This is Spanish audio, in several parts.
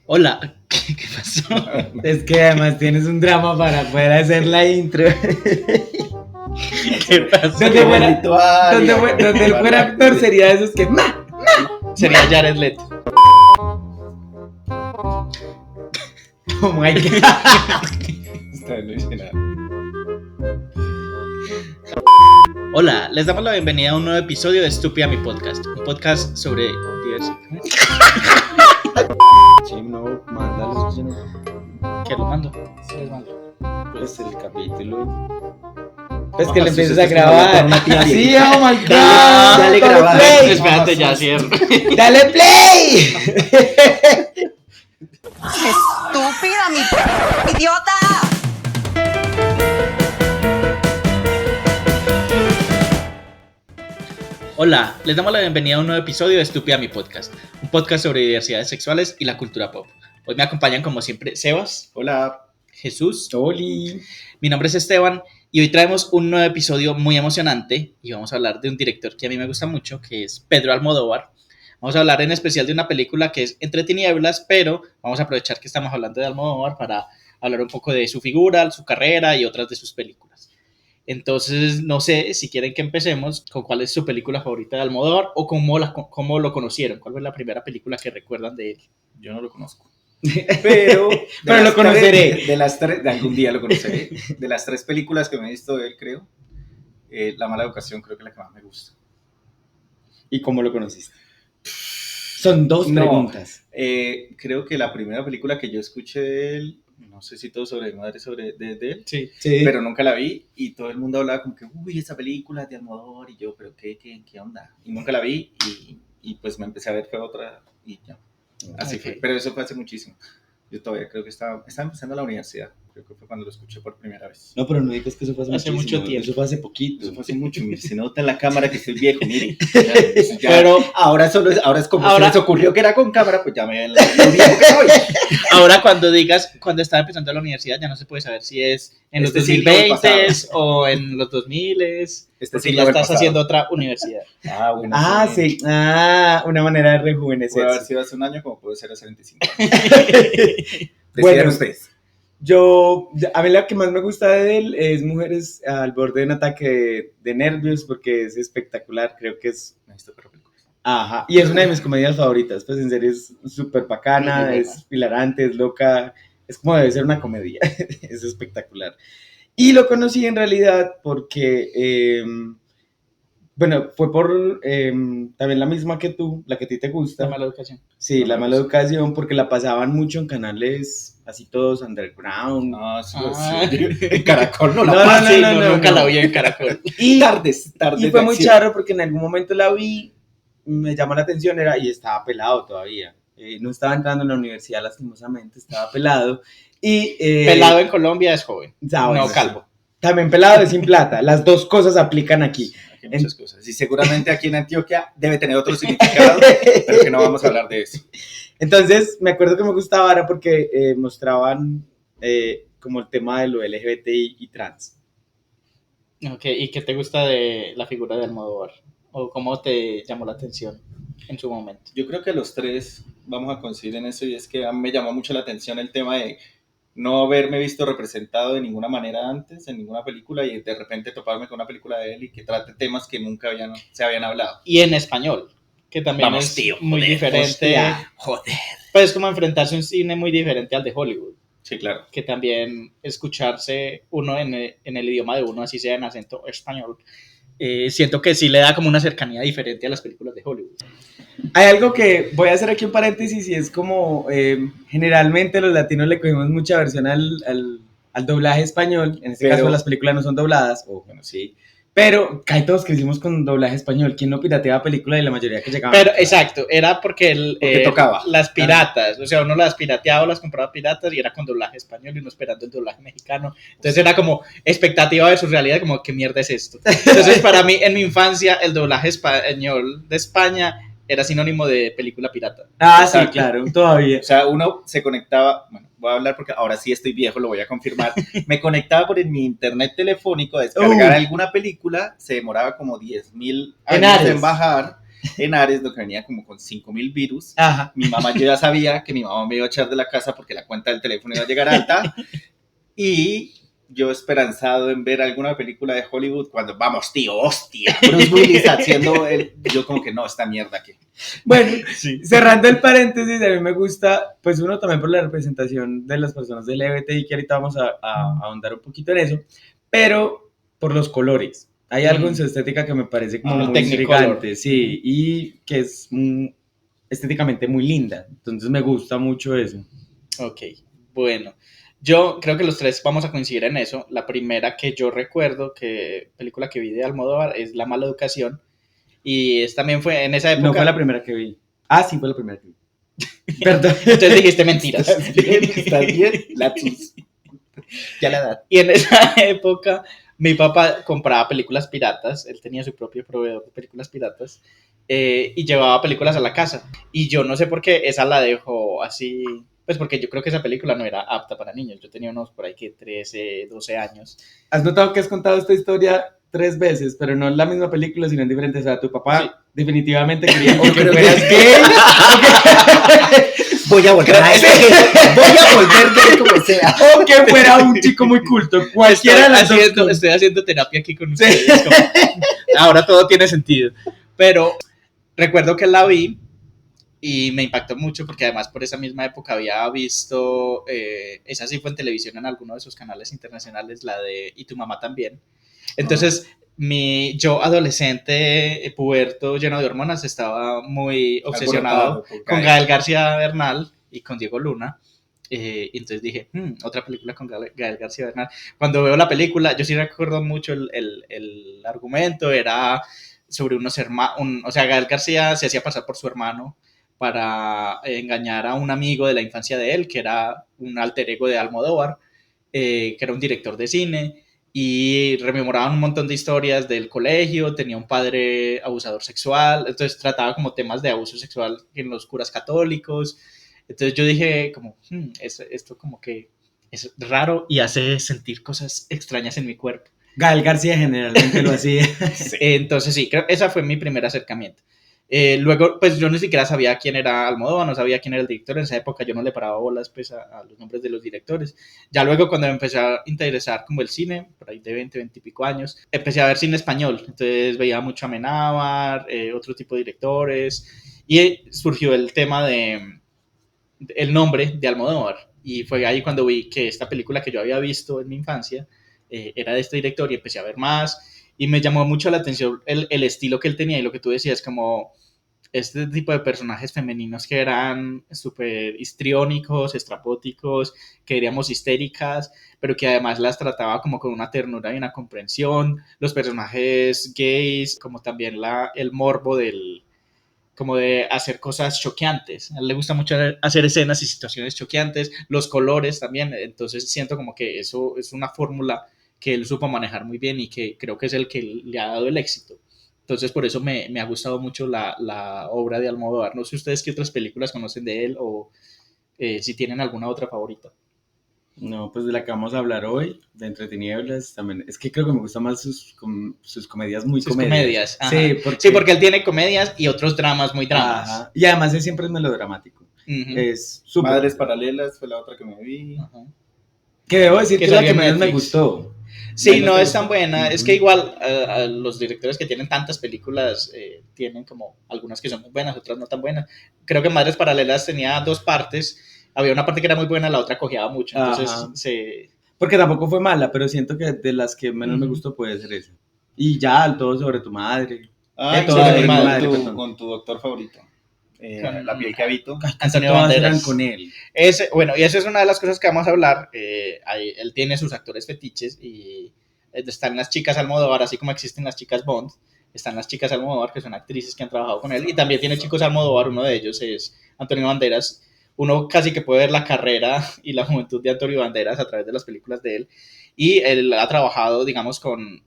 Hola, ¿qué pasó? Es que además tienes un drama para poder hacer la intro. ¿Qué pasó? Donde él fuera actor sería de esos que Sería Jared Leto. oh my god. Está bien, no hice nada. Hola, les damos la bienvenida a un nuevo episodio de Estúpida mi podcast, un podcast sobre diversidad. Sí, no, mándalo. ¿Qué lo mando? Sí, pues el capítulo. Pues que le Ajá, empieces sí, a sí, grabar. una tía Sí, viejita. oh my god. Dale grabar. play. Espérate, ya cierro. Dale play. ¡Estúpida, mi idiota! Hola, les damos la bienvenida a un nuevo episodio de Estúpida mi podcast, un podcast sobre diversidades sexuales y la cultura pop. Hoy me acompañan como siempre Sebas, Hola. Jesús, Oli. mi nombre es Esteban y hoy traemos un nuevo episodio muy emocionante y vamos a hablar de un director que a mí me gusta mucho, que es Pedro Almodóvar. Vamos a hablar en especial de una película que es Entre tinieblas, pero vamos a aprovechar que estamos hablando de Almodóvar para hablar un poco de su figura, su carrera y otras de sus películas. Entonces, no sé si quieren que empecemos con cuál es su película favorita de Almodóvar o cómo lo conocieron, cuál fue la primera película que recuerdan de él. Yo no lo conozco. Pero lo conoceré. Algún día lo conoceré. De las 3 películas que me he visto de él, creo, La mala educación creo que es la que más me gusta. ¿Y cómo lo conociste? Son dos preguntas. Creo que la primera película que yo escuché de él, no sé si todo sobre mi madre, de él, Sí. Sí. pero nunca la vi y todo el mundo hablaba como que, uy, esa película es de Almodóvar, y yo, pero ¿qué onda? Y nunca la vi y pues me empecé a ver, fue otra y ya. Así fue, pero eso fue hace muchísimo. Yo todavía creo que estaba empezando la universidad, creo que fue cuando lo escuché por primera vez. No, pero no digas que eso fue Hace mucho tiempo. Eso fue hace poquito. Eso fue hace mucho, mire, se nota en la cámara que estoy viejo, mire. Ya, Pero ahora es como ahora- se les ocurrió que era con cámara, pues ya me ven lo viejo que soy. ahora cuando estaba empezando la universidad, ya no se puede saber si es en los Este siglo 2020 o en los 2000, porque siglo ya del estás pasado. haciendo otra universidad. Ah, bueno. Sí. Una manera de Puede rejuvenecer. haber sido hace un año como puede ser hace 25. Bueno. Decidan ustedes. A mí la que más me gusta de él es Mujeres al borde de un ataque de nervios, porque es espectacular, creo que es... Necesito ver películas. Ajá, y es una de mis comedias favoritas, pues en serio es súper bacana, Muy buena. es hilarante, es loca, es como debe ser una comedia, es espectacular. Y lo conocí en realidad porque, fue por también la misma que tú, la que a ti te gusta. La mala educación. Sí, La La mala mala educación, porque la pasaban mucho en canales así todos underground. No, sí, Ah. sí. En Caracol no la No, pasé. no, Nunca no. la vi en Caracol. Y, Tardes y de fue muy acción. charro porque en algún momento la vi, me llamó la atención, y estaba pelado todavía. No estaba entrando en la universidad lastimosamente, estaba pelado. Y, Pelado en Colombia es joven, bueno, no calvo. También pelado es sin plata, las dos cosas aplican aquí. Aquí hay muchas cosas. Y seguramente aquí en Antioquia debe tener otro significado, pero que no vamos a hablar de eso. Entonces, me acuerdo que me gustaba ahora porque mostraban como el tema de lo LGBTI y trans. Ok, ¿y qué te gusta de la figura de Almodóvar? ¿O cómo te llamó la atención en su momento? Yo creo que los tres vamos a coincidir en eso, y es que a mí me llamó mucho la atención el tema de no haberme visto representado de ninguna manera antes en ninguna película y de repente toparme con una película de él y que trate temas que nunca se habían hablado. Y en español, que también Vamos, es tío, muy joder, diferente. hostia. Joder. Pues es como enfrentarse a un cine muy diferente al de Hollywood, Sí, claro. que también escucharse uno en el idioma de uno, así sea en acento español, siento que sí le da como una cercanía diferente a las películas de Hollywood. Hay algo que voy a hacer aquí un paréntesis, y es como generalmente los latinos le cogimos mucha versión al doblaje español. En este Pero- caso las películas no son dobladas, o bueno, sí, pero casi todos crecimos con doblaje español. ¿Quién no pirateaba películas? Y la mayoría que llegaban. Pero exacto, era porque, Porque tocaba. las piratas, o sea, uno las pirateaba o las compraba piratas y era con doblaje español y uno esperando el doblaje mexicano. Entonces era como expectativa de su realidad, como ¿qué mierda es esto? Entonces para mí en mi infancia el doblaje español de España era sinónimo de película pirata. Sí, Exacto. claro, todavía. O sea, uno se conectaba, bueno, voy a hablar porque ahora sí estoy viejo, lo voy a confirmar, me conectaba por mi internet telefónico a descargar alguna película, se demoraba como 10.000 años Ares. en bajar, en Ares, lo que venía como con 5.000 virus. Ajá. Mi mamá, yo ya sabía que mi mamá me iba a echar de la casa porque la cuenta del teléfono iba a llegar alta. Y yo esperanzado en ver alguna película de Hollywood cuando, vamos, tío, hostia, Bruce Willis haciendo yo como que no, esta mierda que... Bueno, Sí. cerrando el paréntesis, a mí me gusta, pues uno también por la representación de las personas del LGBTI, que ahorita vamos a ahondar un poquito en eso, pero por los colores. Hay algo en su estética que me parece como El muy Technicolor. intrigante, sí, y que es estéticamente muy linda, entonces me gusta mucho eso. Ok, bueno. Yo creo que los tres vamos a coincidir en eso. La primera que yo recuerdo, película que vi de Almodóvar, es La Mala Educación. Y también fue en esa época. No fue la primera que vi. Ah, sí, fue la primera que vi. Perdón. Entonces dijiste mentiras. ¿Estás bien? Lapsus. Ya la edad. Y en esa época mi papá compraba películas piratas, él tenía su propio proveedor de películas piratas y llevaba películas a la casa. Y yo no sé por qué esa la dejó así, pues porque yo creo que esa película no era apta para niños. Yo tenía unos por ahí que 13, 12 años. Has notado que has contado esta historia 3 veces, pero no en la misma película, sino en diferentes. O sea, tu papá Sí. definitivamente quería O que creo fueras que- gay. Voy a volver a voy a volver gay como sea. O que fuera un chico muy culto. Cualquiera de las dos. Estoy haciendo terapia aquí con ustedes. Como, ahora todo tiene sentido. Pero recuerdo que la vi y me impactó mucho porque además por esa misma época había visto, esa sí fue en televisión en alguno de sus canales internacionales, la de Y tu mamá también. Entonces, yo adolescente, puberto, lleno de hormonas, estaba muy obsesionado con Gael García Bernal y con Diego Luna. Y entonces dije, otra película con Gael García Bernal. Cuando veo la película, yo sí recuerdo mucho el argumento, era sobre unos hermanos, o sea, Gael García se hacía pasar por su hermano para engañar a un amigo de la infancia de él, que era un alter ego de Almodóvar, que era un director de cine, y rememoraban un montón de historias del colegio, tenía un padre abusador sexual, entonces trataba como temas de abuso sexual en los curas católicos. Entonces yo dije como, esto como que es raro y hace sentir cosas extrañas en mi cuerpo. Gael García generalmente lo hacía. Entonces sí, creo que ese fue mi primer acercamiento. Luego, pues yo ni siquiera sabía quién era Almodóvar, no sabía quién era el director. En esa época yo no le paraba bolas pues, a los nombres de los directores. Ya luego cuando me empecé a interesar como el cine, por ahí de 20 y pico años, empecé a ver cine español. Entonces veía mucho a Amenábar, otro tipo de directores, y surgió el tema el nombre de Almodóvar. Y fue ahí cuando vi que esta película que yo había visto en mi infancia era de este director y empecé a ver más. Y me llamó mucho la atención el estilo que él tenía y lo que tú decías, como este tipo de personajes femeninos que eran súper histriónicos, estrapóticos, que diríamos histéricas, pero que además las trataba como con una ternura y una comprensión. Los personajes gays, como también el morbo como de hacer cosas choqueantes. A él le gusta mucho hacer escenas y situaciones choqueantes, los colores también. Entonces siento como que eso es una fórmula que él supo manejar muy bien y que creo que es el que le ha dado el éxito. Entonces por eso me ha gustado mucho la obra de Almodóvar. No sé ustedes qué otras películas conocen de él o si tienen alguna otra favorita. No, pues de la que vamos a hablar hoy, de Entre Tinieblas, también. Es que creo que me gustan más sus comedias muy comedias. Sí, porque él tiene comedias y otros dramas muy dramas. Ajá. Y además él siempre es melodramático. Es súper. Madres Paralelas fue la otra que me vi. Ajá. Que debo decir que es la que menos me Netflix. gustó. Sí, no es tan buena. Es que igual los directores que tienen tantas películas tienen como algunas que son muy buenas, otras no tan buenas. Creo que Madres Paralelas tenía 2 partes. Había una parte que era muy buena, la otra cojeaba mucho. Entonces, porque tampoco fue mala, pero siento que de las que menos me gustó puede ser esa. Y ya, Todo sobre tu madre. Todo sobre mi madre, con tu doctor favorito. La piel que habito. Antonio Todas Banderas. eran con él. Bueno, y esa es una de las cosas que vamos a hablar. Él tiene sus actores fetiches y están las chicas Almodóvar, así como existen las chicas Bond. Están las chicas Almodóvar, que son actrices que han trabajado con él. Y también tiene chicos Almodóvar, uno de ellos es Antonio Banderas. Uno casi que puede ver la carrera y la juventud de Antonio Banderas a través de las películas de él. Y él ha trabajado, digamos, con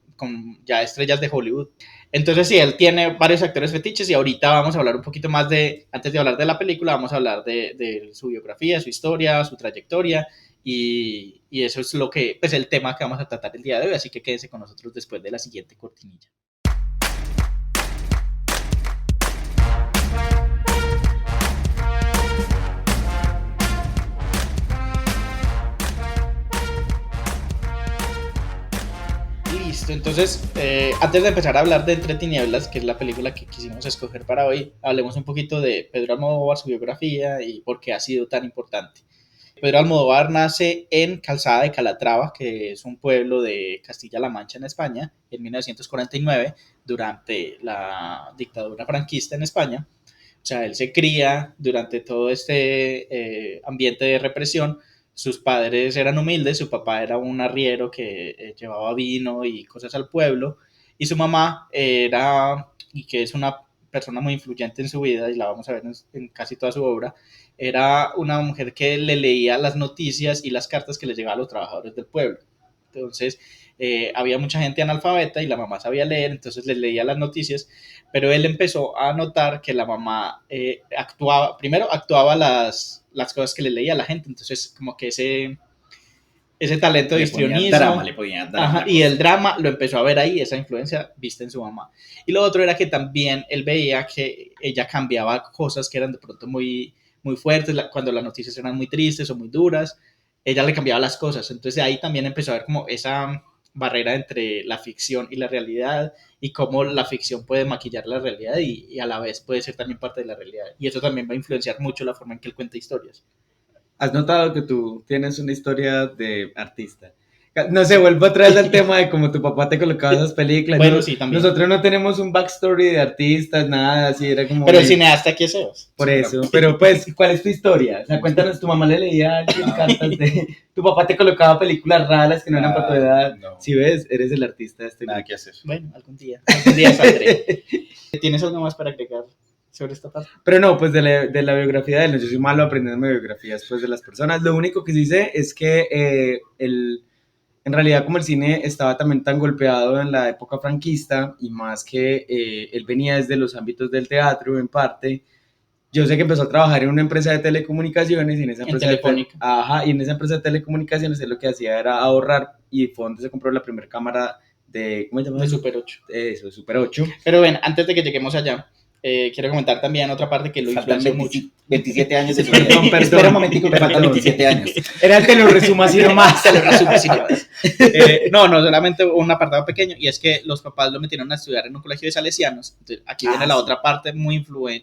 ya estrellas de Hollywood. Entonces, sí, él tiene varios actores fetiches y ahorita vamos a hablar un poquito más antes de hablar de la película, vamos a hablar de su biografía, su historia, su trayectoria y eso es pues el tema que vamos a tratar el día de hoy, así que quédense con nosotros después de la siguiente cortinilla. Listo, entonces, antes de empezar a hablar de Entre Tinieblas, que es la película que quisimos escoger para hoy, hablemos un poquito de Pedro Almodóvar, su biografía y por qué ha sido tan importante. Pedro Almodóvar nace en Calzada de Calatrava, que es un pueblo de Castilla-La Mancha en España, en 1949, durante la dictadura franquista en España. O sea, él se cría durante todo este ambiente de represión. Sus padres eran humildes, su papá era un arriero que llevaba vino y cosas al pueblo, y su mamá era, y que es una persona muy influyente en su vida, y la vamos a ver en casi toda su obra, era una mujer que le leía las noticias y las cartas que le llegaban a los trabajadores del pueblo. Entonces, había mucha gente analfabeta y la mamá sabía leer, entonces les leía las noticias, pero él empezó a notar que la mamá actuaba las cosas que le leía a la gente, entonces como que ese talento de histrionismo, le ponía drama, y el drama lo empezó a ver ahí, esa influencia vista en su mamá. Y lo otro era que también él veía que ella cambiaba cosas que eran de pronto muy, muy fuertes, cuando las noticias eran muy tristes o muy duras, ella le cambiaba las cosas, entonces ahí también empezó a ver como esa barrera entre la ficción y la realidad, y cómo la ficción puede maquillar la realidad y a la vez puede ser también parte de la realidad, y eso también va a influenciar mucho la forma en que él cuenta historias. ¿Has notado que tú tienes una historia de artista? No sé, vuelvo atrás al tema de cómo tu papá te colocaba esas películas. Bueno, sí, también. Nosotros no tenemos un backstory de artistas, nada así, era como... Pero el cineasta aquí es Sebas. Por eso, pero pues, ¿cuál es tu historia? O sea, cuéntanos, tu mamá le leía a alguien cartas de... Tu papá te colocaba películas raras que no eran para tu edad. No. Si ves, eres el artista de este Nada grupo. que hacer. Bueno, algún día saldré. ¿Tienes algo más para agregar sobre esta parte? Pero no, pues de la biografía de él, yo soy malo aprendiendo biografías pues, de las personas. Lo único que sí sé es que en realidad como el cine estaba también tan golpeado en la época franquista y más que él venía desde los ámbitos del teatro en parte, yo sé que empezó a trabajar en una empresa de telecomunicaciones y en esa empresa Telefónica. y en esa empresa de telecomunicaciones él lo que hacía era ahorrar y fue donde se compró la primera cámara de, ¿cómo se llama? De Super 8. Eso, de Super 8. Pero bueno, antes de que lleguemos allá, quiero comentar también otra parte que lo Faltan influenció mucho. 27 años de su Perdón, vida. perdón. Espera un momentico, que faltan 27 años. Era te lo resumo así nomás. Se lo resumo así nomás. No, solamente un apartado pequeño, y es que los papás lo metieron a estudiar en un colegio de salesianos. Entonces, aquí viene la sí. otra parte muy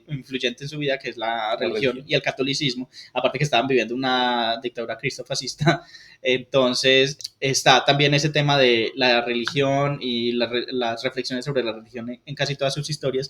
influyente en su vida, que es la religión y el catolicismo. Aparte que estaban viviendo una dictadura cristofascista. Entonces, está también ese tema de la religión y las reflexiones sobre la religión en casi todas sus historias.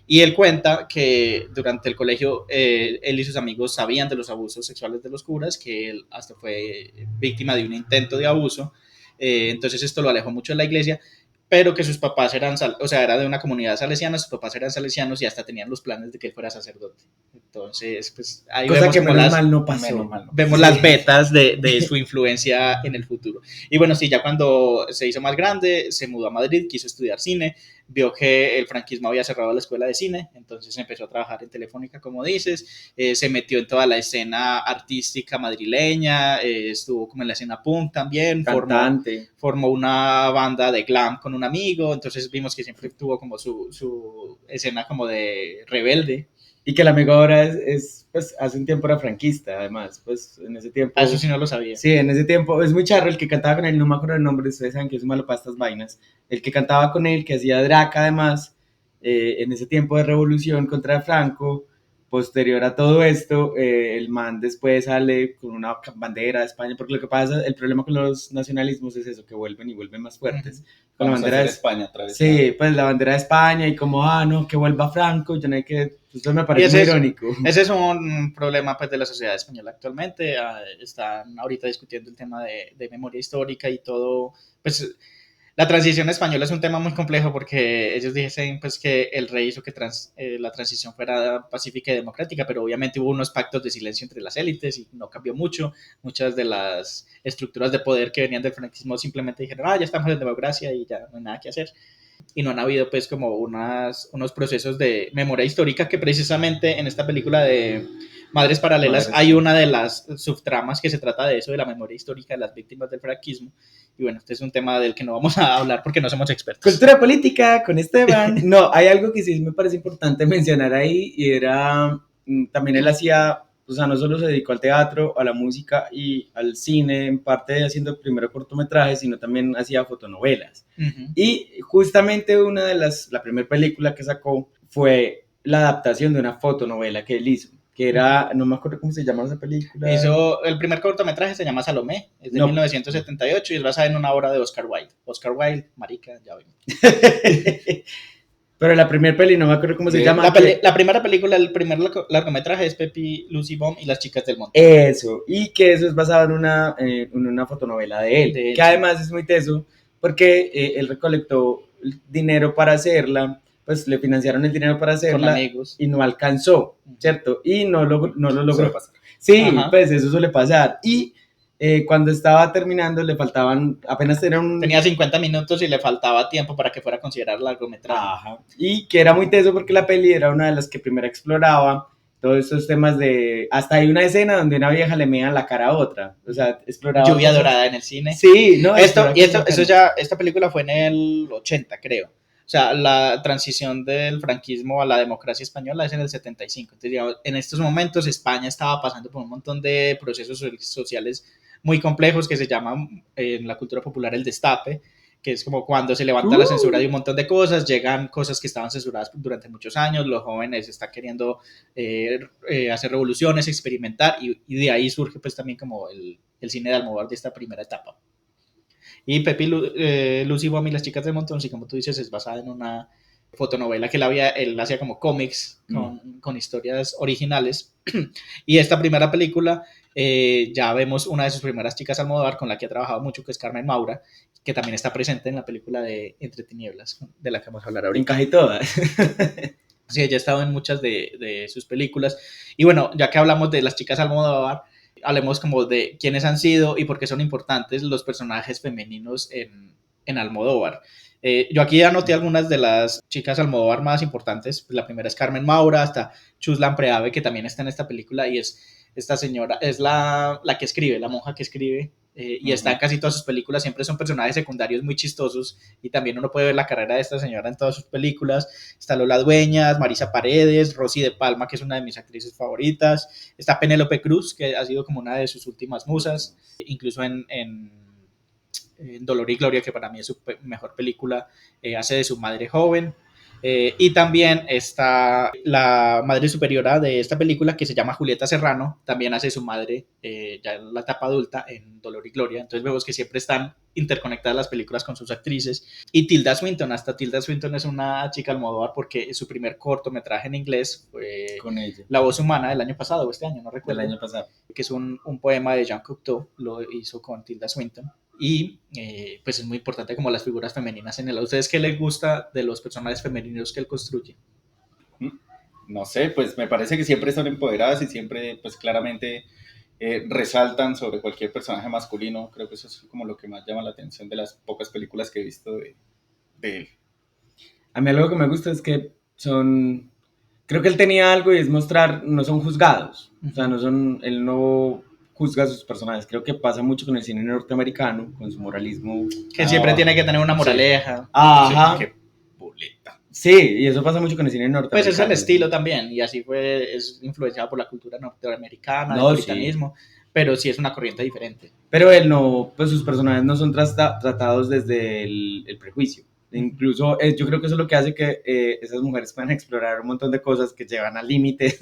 Y él cuenta que durante el colegio él y sus amigos sabían de los abusos sexuales de los curas, que él hasta fue víctima de un intento de abuso, entonces esto lo alejó mucho de la iglesia, pero que sus papás eran, o sea, era de una comunidad salesiana, sus papás eran salesianos y hasta tenían los planes de que él fuera sacerdote. Entonces, pues ahí Cosa vemos que como menos mal no pasó. vemos Sí. las vetas de su influencia en el futuro. Y bueno, sí, ya cuando se hizo más grande, se mudó a Madrid, quiso estudiar cine, vio que el franquismo había cerrado la escuela de cine, entonces empezó a trabajar en Telefónica, como dices, se metió en toda la escena artística madrileña, estuvo como en la escena punk también, formó una banda de glam con un amigo, entonces vimos que siempre tuvo como su escena como de rebelde. Y que el amigo ahora pues, hace un tiempo era franquista, además, pues, en ese tiempo... Eso sí no lo sabía. Sí, en ese tiempo, es muy charro, el que cantaba con él, no me acuerdo el nombre, ustedes saben que es malo para estas vainas, el que cantaba con él, que hacía Draca, además, en ese tiempo de revolución contra Franco, posterior a todo esto, el man después sale con una bandera de España, porque lo que pasa, el problema con los nacionalismos es eso, que vuelven y vuelven más fuertes. Con la bandera de España otra vez. Sí, pues la bandera de España y como, no, que vuelva Franco, ya no hay que... Esto me parece muy irónico. Ese es un problema pues, de la sociedad española actualmente. Están ahorita discutiendo el tema de memoria histórica y todo. Pues la transición española es un tema muy complejo porque ellos dicen pues, que el rey hizo que la transición fuera pacífica y democrática, pero obviamente hubo unos pactos de silencio entre las élites y no cambió mucho. Muchas de las estructuras de poder que venían del franquismo simplemente dijeron, ya estamos en democracia y ya no hay nada que hacer. Y no han habido pues como unos procesos de memoria histórica que precisamente en esta película de Madres Paralelas hay una de las subtramas que se trata de eso, de la memoria histórica de las víctimas del franquismo. Y bueno, este es un tema del que no vamos a hablar porque no somos expertos. Cultura política con Esteban. No, hay algo que sí me parece importante mencionar ahí y era, también él hacía o sea, no solo se dedicó al teatro, a la música y al cine, en parte haciendo primero cortometrajes, sino también hacía fotonovelas. Y justamente la primera película que sacó fue la adaptación de una fotonovela que él hizo, que era, no me acuerdo cómo se llama esa película. El primer cortometraje se llama Salomé, es de 1978 y es basada en una obra de Oscar Wilde. Oscar Wilde, marica, ya ven. Pero la primera peli, no me acuerdo cómo se llama. La primera película, el primer largometraje es Pepi, Lucy Bomb y las chicas del monte. Eso, y que eso es basado en una fotonovela de él, que además es muy teso, porque él recolectó dinero para hacerla, pues le financiaron el dinero para hacerla. Con amigos. Y no alcanzó, ¿cierto? Y no lo logró. Suele pasar. Sí, pues eso suele pasar. Y cuando estaba terminando le faltaban, apenas tenía 50 minutos y le faltaba tiempo para que fuera a considerar largometraje. Ajá. Y que era muy teso porque la peli era una de las que primero exploraba todos esos temas de... Hasta hay una escena donde una vieja le mea la cara a otra. O sea, exploraba... Lluvia cosas... dorada en el cine. Sí, no. Esta película fue en el 80, creo. O sea, la transición del franquismo a la democracia española es en el 75. Entonces, digamos, en estos momentos España estaba pasando por un montón de procesos sociales muy complejos que se llaman en la cultura popular el destape, que es como cuando se levanta la censura de un montón de cosas, llegan cosas que estaban censuradas durante muchos años, los jóvenes están queriendo hacer revoluciones, experimentar, y de ahí surge pues también como el cine de Almodóvar de esta primera etapa. Y Pepi, Lucy Bomb y las chicas del montón, sí, como tú dices, es basada en una fotonovela que él hacía como cómics con historias originales. Y esta primera película, ya vemos una de sus primeras chicas Almodóvar con la que ha trabajado mucho, que es Carmen Maura, que también está presente en la película de Entre Tinieblas, de la que vamos a hablar ahorita. En casi todas. Sí, ella ha estado en muchas de sus películas. Y bueno, ya que hablamos de las chicas Almodóvar, hablemos como de quiénes han sido y por qué son importantes los personajes femeninos en Almodóvar. Yo aquí anoté algunas de las chicas Almodóvar más importantes. La primera es Carmen Maura, hasta Chuslan Preave, que también está en esta película, y es esta señora, es la que escribe, la monja que escribe, y está en casi todas sus películas. Siempre son personajes secundarios muy chistosos, y también uno puede ver la carrera de esta señora en todas sus películas. Está Lola Dueñas, Marisa Paredes, Rosy de Palma, que es una de mis actrices favoritas. Está Penélope Cruz, que ha sido como una de sus últimas musas, incluso en Dolor y Gloria, que para mí es su mejor película, hace de su madre joven. Y también está la madre superiora de esta película, que se llama Julieta Serrano, también hace su madre ya en la etapa adulta en Dolor y Gloria. Entonces vemos que siempre están interconectadas las películas con sus actrices. Y Tilda Swinton, hasta Tilda Swinton es una chica Almodóvar, porque su primer cortometraje en inglés fue con ella. La voz humana, del año pasado o este año, no recuerdo. Del año pasado. Que es un poema de Jean Cocteau, lo hizo con Tilda Swinton. Y pues es muy importante como las figuras femeninas en él. ¿A ustedes qué les gusta de los personajes femeninos que él construye? No sé, pues me parece que siempre son empoderadas y siempre pues claramente resaltan sobre cualquier personaje masculino. Creo que eso es como lo que más llama la atención de las pocas películas que he visto de él. A mí algo que me gusta es que creo que él tenía algo, y es mostrar, no son juzgados. O sea, él no juzga a sus personajes. Creo que pasa mucho con el cine norteamericano, con su moralismo. Que siempre tiene que tener una moraleja. Sí. Ajá. Sí, qué boleta. Sí, y eso pasa mucho con el cine norteamericano. Pues es el estilo también, y así es influenciado por la cultura norteamericana, el puritanismo, pero sí es una corriente diferente. Pero él no, pues sus personajes no son tratados desde el prejuicio. Incluso yo creo que eso es lo que hace que esas mujeres puedan explorar un montón de cosas que llevan al límite,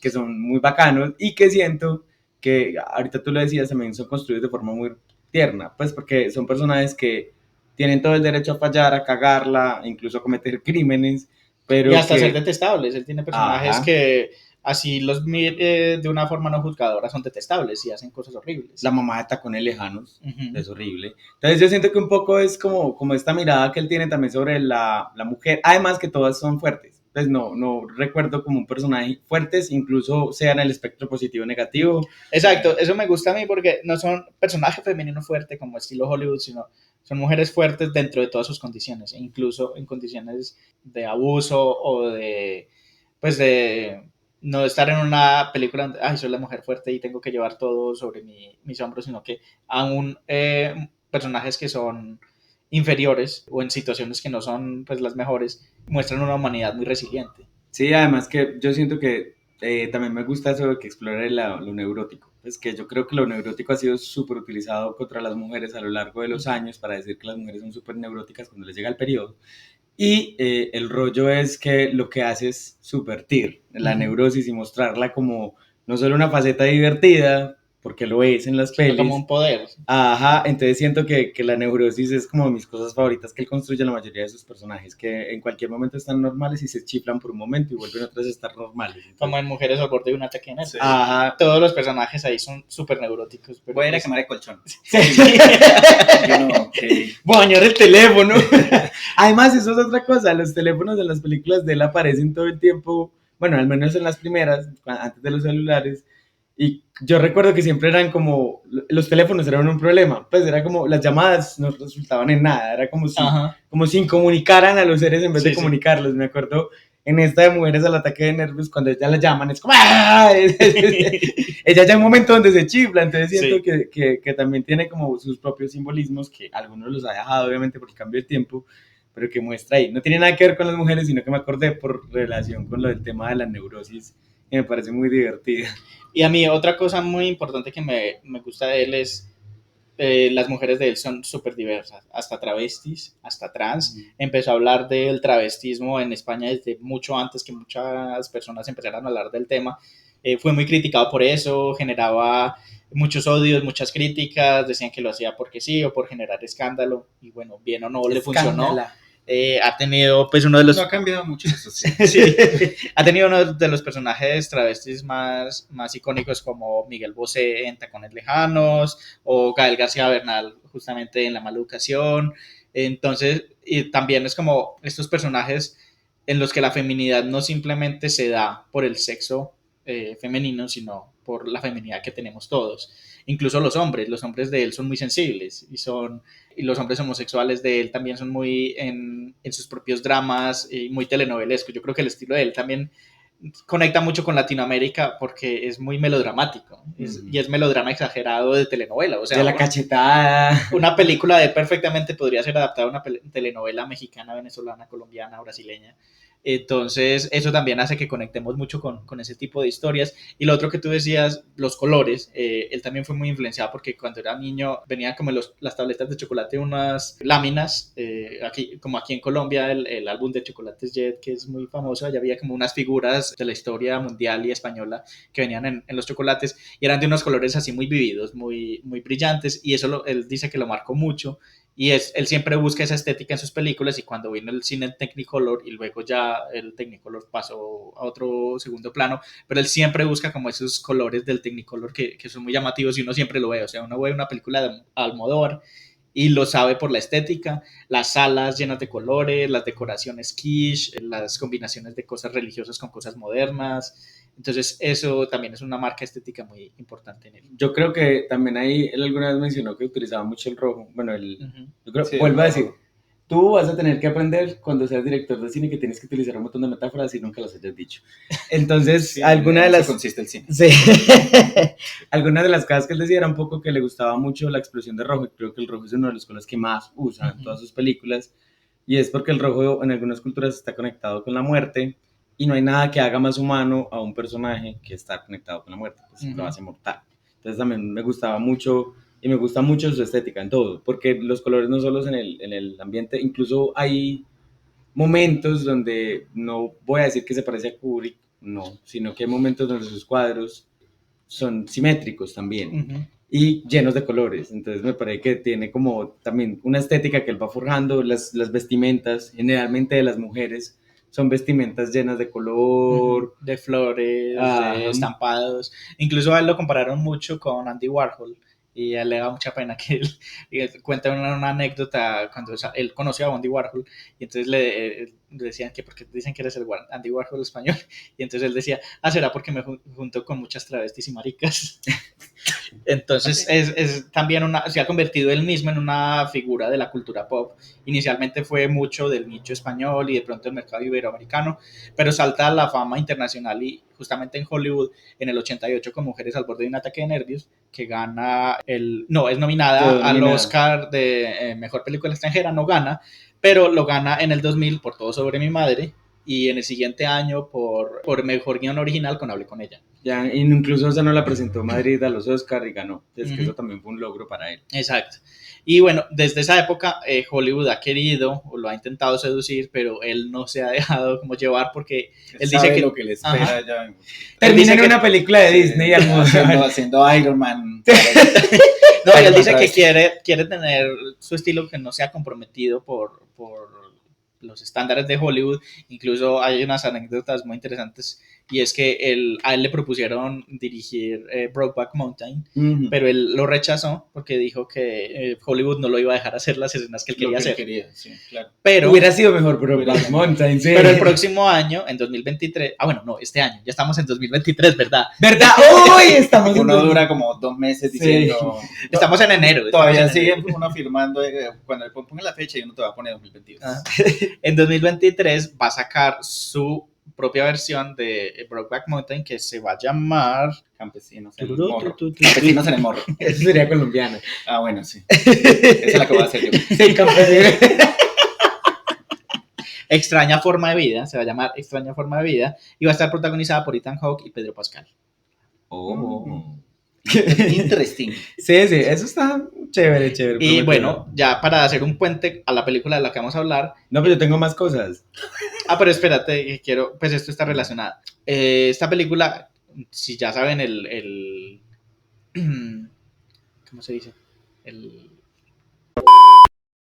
que son muy bacanos, y que siento que ahorita tú lo decías, también son construidos de forma muy tierna, pues porque son personajes que tienen todo el derecho a fallar, a cagarla, incluso a cometer crímenes, pero y hasta ser detestables. Él tiene personajes que así los mire de una forma no juzgadora, son detestables y hacen cosas horribles. La mamá de Tacones Lejanos, es horrible. Entonces yo siento que un poco es como esta mirada que él tiene también sobre la mujer, además que todas son fuertes. Pues no recuerdo como un personaje fuertes, incluso sea en el espectro positivo o negativo. Exacto, eso me gusta a mí porque no son personajes femeninos fuertes como estilo Hollywood, sino son mujeres fuertes dentro de todas sus condiciones, incluso en condiciones de abuso o de no estar en una película donde, ay, soy la mujer fuerte y tengo que llevar todo sobre mis hombros, sino que aún personajes que son inferiores o en situaciones que no son pues las mejores, muestran una humanidad muy resiliente. Sí, además que yo siento que también me gusta eso de que explore lo neurótico. Es que yo creo que lo neurótico ha sido súper utilizado contra las mujeres a lo largo de los años para decir que las mujeres son súper neuróticas cuando les llega el periodo. Y el rollo es que lo que hace es subvertir la neurosis y mostrarla como no solo una faceta divertida, porque lo es en las pelis. Como un poder. Ajá, entonces siento que la neurosis es como de mis cosas favoritas que él construye a la mayoría de sus personajes, que en cualquier momento están normales y se chiflan por un momento y vuelven otra vez a estar normales. Entonces, como en Mujeres al borde de un ataque nervioso. Sí. Ajá. Todos los personajes ahí son súper neuróticos. Pero Voy a ir a pues, quemar el colchón. Sí. Yo no, ok. Voy a dañar el teléfono. Además, eso es otra cosa, los teléfonos en las películas de él aparecen todo el tiempo, bueno, al menos en las primeras, antes de los celulares. Y yo recuerdo que siempre eran como, los teléfonos eran un problema, pues era como, las llamadas no resultaban en nada, era como si incomunicaran a los seres en vez de comunicarlos. Me acuerdo en esta de Mujeres al ataque de nervios, cuando ella la llaman, es como, ¡ah! Ella ya hay un momento donde se chifla, entonces siento que también tiene como sus propios simbolismos, que algunos los ha dejado obviamente por el cambio de tiempo, pero que muestra ahí. No tiene nada que ver con las mujeres, sino que me acordé por relación con lo del tema de la neurosis, y me parece muy divertida. Y a mí otra cosa muy importante que me gusta de él es las mujeres de él son súper diversas, hasta travestis, hasta trans. Empezó a hablar del travestismo en España desde mucho antes que muchas personas empezaran a hablar del tema. Fue muy criticado por eso, generaba muchos odios, muchas críticas, decían que lo hacía porque sí o por generar escándalo, y bueno, bien o no, le funcionó. Ha tenido pues uno de los... No ha cambiado mucho eso, sí. Sí. Ha tenido uno de los personajes travestis más icónicos, como Miguel Bosé en Tacones Lejanos o Gael García Bernal justamente en La Maleducación. Entonces, y también es como estos personajes en los que la feminidad no simplemente se da por el sexo femenino, sino por la feminidad que tenemos todos. Incluso los hombres de él son muy sensibles y los hombres homosexuales de él también son muy en sus propios dramas y muy telenovelescos. Yo creo que el estilo de él también conecta mucho con Latinoamérica porque es muy melodramático y es melodrama exagerado de telenovela. O sea, de la cachetada. Una película de él perfectamente podría ser adaptada a una telenovela mexicana, venezolana, colombiana, brasileña. Entonces, eso también hace que conectemos mucho con ese tipo de historias. Y lo otro que tú decías, los colores, él también fue muy influenciado porque cuando era niño venía como las tabletas de chocolate, unas láminas, como aquí en Colombia, el álbum de Chocolates Jet, que es muy famoso, allá había como unas figuras de la historia mundial y española que venían en los chocolates y eran de unos colores así muy vividos, muy, muy brillantes, y eso él dice que lo marcó mucho. Y él siempre busca esa estética en sus películas, y cuando vino el cine en Technicolor y luego ya el Technicolor pasó a otro segundo plano, pero él siempre busca como esos colores del Technicolor que son muy llamativos y uno siempre lo ve. O sea, uno ve una película de Almodóvar y lo sabe por la estética, las salas llenas de colores, las decoraciones quiche, las combinaciones de cosas religiosas con cosas modernas. Entonces eso también es una marca estética muy importante en él. Yo creo que también ahí él alguna vez mencionó que utilizaba mucho el rojo. Bueno, yo creo, Sí, vuelvo a decir, tú vas a tener que aprender cuando seas director de cine que tienes que utilizar un montón de metáforas y nunca las hayas dicho. Entonces, sí, alguna de las... consiste el cine. Sí. Algunas de las cosas que él decía era un poco que le gustaba mucho la explosión de rojo. Creo que el rojo es uno de los colores que más usa en todas sus películas. Y es porque el rojo en algunas culturas está conectado con la muerte. Y no hay nada que haga más humano a un personaje que estar conectado con la muerte, pues lo hace mortal. Entonces también me gustaba mucho, y me gusta mucho su estética en todo, porque los colores no solo en el ambiente, incluso hay momentos donde no voy a decir que se parece a Kubrick, no, sino que hay momentos donde sus cuadros son simétricos también. Y llenos de colores, entonces me parece que tiene como también una estética que él va forjando. Las vestimentas, generalmente de las mujeres, son vestimentas llenas de color, de flores, de estampados. Incluso a él lo compararon mucho con Andy Warhol, y a él le da mucha pena que él cuenta una anécdota cuando él conoció a Andy Warhol, y entonces le decían que porque dicen que eres el Andy Warhol español, y entonces él decía, será porque me junto con muchas travestis y maricas. Entonces es también se ha convertido él mismo en una figura de la cultura pop. Inicialmente fue mucho del nicho español y de pronto el mercado iberoamericano, pero salta a la fama internacional, y justamente en Hollywood en el 88 con Mujeres al borde de un ataque de nervios, que gana es nominada al Oscar de mejor película extranjera, no gana, pero lo gana en el 2000 por Todo sobre mi madre, y en el siguiente año por mejor guión original con Hable con ella. Ya, incluso esa no la presentó Madrid a los Oscar y ganó. Es que Ujú. eso también fue un logro para él. Exacto. Y bueno, desde esa época Hollywood ha querido o lo ha intentado seducir, pero él no se ha dejado como llevar porque él sabe dice que lo que le espera Ajá. ya. Él Termina dice en que- una película de Disney haciendo Iron Man. No, y él dice Otra que vez. quiere tener su estilo que no sea comprometido por los estándares de Hollywood. Incluso hay unas anécdotas muy interesantes y es que a él le propusieron dirigir Brokeback Mountain, Ujú. pero él lo rechazó porque dijo que Hollywood no lo iba a dejar hacer las escenas que él quería hacer. Sí, claro. Pero, Hubiera sido mejor, pero Hubiera Black sido. Mountain, sí. pero el próximo año, en 2023, este año, ya estamos en 2023, ¿verdad? ¿Verdad? ¡Uy! Estamos en Uno dos- dura como 2 meses Sí. diciendo. Estamos en enero. Todavía estamos en enero. sigue uno firmando cuando le ponga la fecha y uno te va a poner 2022. Ah. En 2023 va a sacar su propia versión de Brokeback Mountain que se va a llamar Campesinos en el morro. Campesinos en el morro. Eso sería colombiano. Ah, bueno, sí. Esa es la que voy a hacer yo. Sí, campesino. Extraña Forma de Vida, se va a llamar Extraña Forma de Vida y va a estar protagonizada por Ethan Hawke y Pedro Pascal. Oh. Interesting. Sí, eso está chévere, chévere. Y prometedor. bueno, ya para hacer un puente a la película de la que vamos a hablar. No, pero yo tengo más cosas. Pero espérate, que quiero, pues esto está relacionado. Esta película, si ya saben ¿cómo se dice?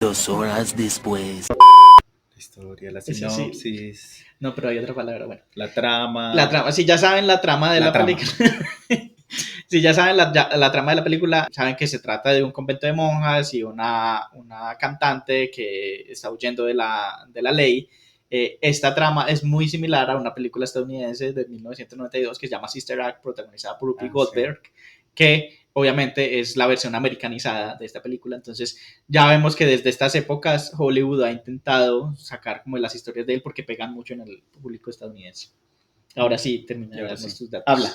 2 horas después. La historia, la Sí, sí. sinopsis, No, pero hay otra palabra, bueno. la trama. La trama, si ya saben la trama de la trama. película, si ya saben la trama de la película, saben que se trata de un convento de monjas y una cantante que está huyendo de la ley. Esta trama es muy similar a una película estadounidense de 1992 que se llama Sister Act, protagonizada por Whoopi Goldberg, que obviamente es la versión americanizada de esta película. Entonces ya vemos que desde estas épocas Hollywood ha intentado sacar como las historias de él porque pegan mucho en el público estadounidense. Ahora sí, termina de darnos tus datos. Habla.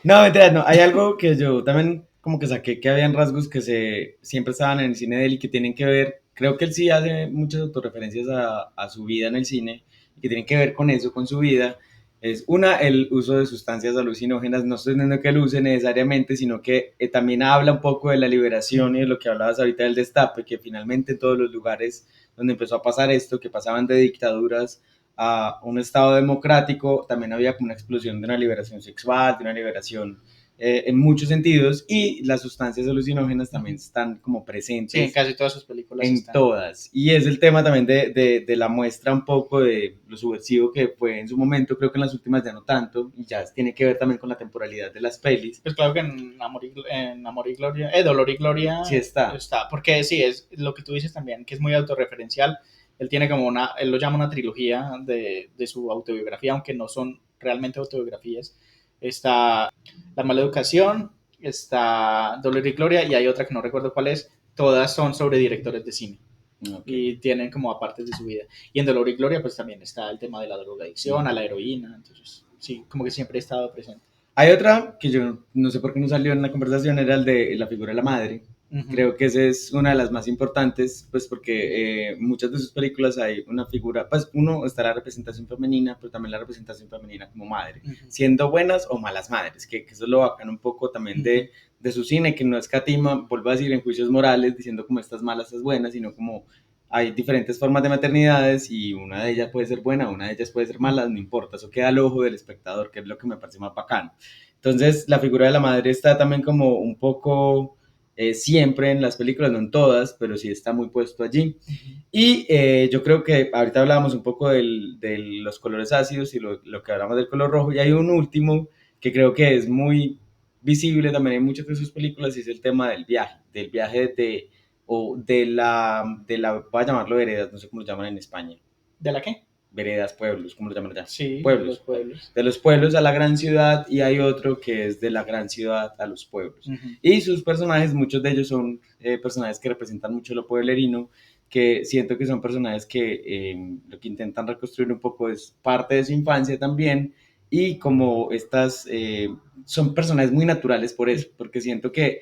No, mentira, no. Hay algo que yo también como que saqué que habían rasgos que siempre estaban en el cine de él y que tienen que ver, creo que él sí hace muchas autorreferencias a su vida en el cine y que tienen que ver con eso, con su vida. Es el uso de sustancias alucinógenas. No estoy diciendo que él use necesariamente, sino que también habla un poco de la liberación y de lo que hablabas ahorita del destape, que finalmente en todos los lugares donde empezó a pasar esto, que pasaban de dictaduras a un estado democrático, también había como una explosión de una liberación sexual, de una liberación en muchos sentidos, y las sustancias alucinógenas también están como presentes. Sí, en casi todas sus películas. En están. todas. Y es el tema también de la muestra un poco de lo subversivo que fue en su momento, creo que en las últimas ya no tanto, y ya tiene que ver también con la temporalidad de las pelis. Pues claro que en Amor y Gloria, Dolor y Gloria Sí está. Porque sí, es lo que tú dices también, que es muy autorreferencial. Él tiene como él lo llama una trilogía de su autobiografía, aunque no son realmente autobiografías. Está La Mala Educación, está Dolor y Gloria, y hay otra que no recuerdo cuál es. Todas son sobre directores de cine. Y tienen como apartes de su vida. Y en Dolor y Gloria pues también está el tema de la drogadicción, a la heroína. Entonces sí, como que siempre he estado presente. Hay otra que yo no sé por qué no salió en la conversación, era el de la figura de la madre. Uh-huh. Creo que esa es una de las más importantes, pues porque muchas de sus películas hay una figura, pues uno está la representación femenina, pero también la representación femenina como madre, siendo buenas o malas madres, que eso es lo bacán un poco también de su cine, que no escatima, vuelvo a decir, en juicios morales, diciendo como estas malas, estas buenas, sino como hay diferentes formas de maternidades y una de ellas puede ser buena, una de ellas puede ser mala, no importa, eso queda al ojo del espectador, que es lo que me parece más bacano. Entonces la figura de la madre está también como un poco... siempre en las películas, no en todas, pero sí está muy puesto allí. Y yo creo que ahorita hablábamos un poco de los colores ácidos y lo que hablamos del color rojo, y hay un último que creo que es muy visible también en muchas de sus películas, y es el tema del viaje de la, voy a llamarlo veredas, no sé cómo lo llaman en España. ¿De la qué? Veredas, pueblos, ¿cómo lo llaman allá? Sí, pueblos. Los pueblos. De los pueblos a la gran ciudad, y hay otro que es de la gran ciudad a los pueblos. Y sus personajes, muchos de ellos son personajes que representan mucho lo pueblerino, que siento que son personajes que lo que intentan reconstruir un poco es parte de su infancia también, y como estas son personajes muy naturales por eso, porque siento que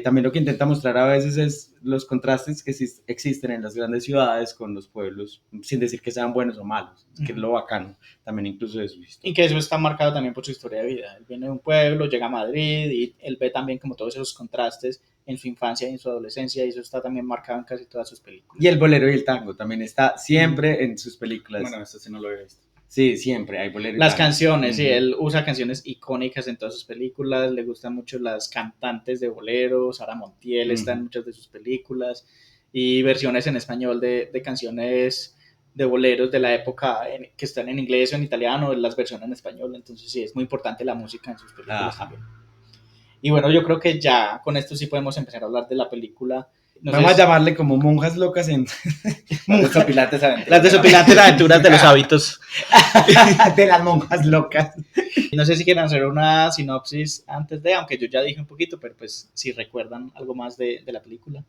También lo que intenta mostrar a veces es los contrastes que existen en las grandes ciudades con los pueblos, sin decir que sean buenos o malos, que es lo bacano también incluso de su historia. Y que eso está marcado también por su historia de vida. Él viene de un pueblo, llega a Madrid y él ve también como todos esos contrastes en su infancia y en su adolescencia, y eso está también marcado en casi todas sus películas. Y el bolero y el tango también está siempre en sus películas. Bueno, esto sí no lo he visto. Sí, siempre hay bolero y Las tango. canciones, sí, él usa canciones icónicas en todas sus películas, le gustan mucho las cantantes de bolero, Sara Montiel está en muchas de sus películas, y versiones en español de canciones de boleros de la época que están en inglés o en italiano, las versiones en español, entonces sí, es muy importante la música en sus películas también. Y bueno, yo creo que ya con esto sí podemos empezar a hablar de la película. Vamos a llamarle como monjas locas en... Las desopilantes aventuras. Las desopilantes aventuras de los hábitos. De las monjas locas. No sé si quieren hacer una sinopsis antes de, aunque yo ya dije un poquito, pero pues si recuerdan algo más de la película.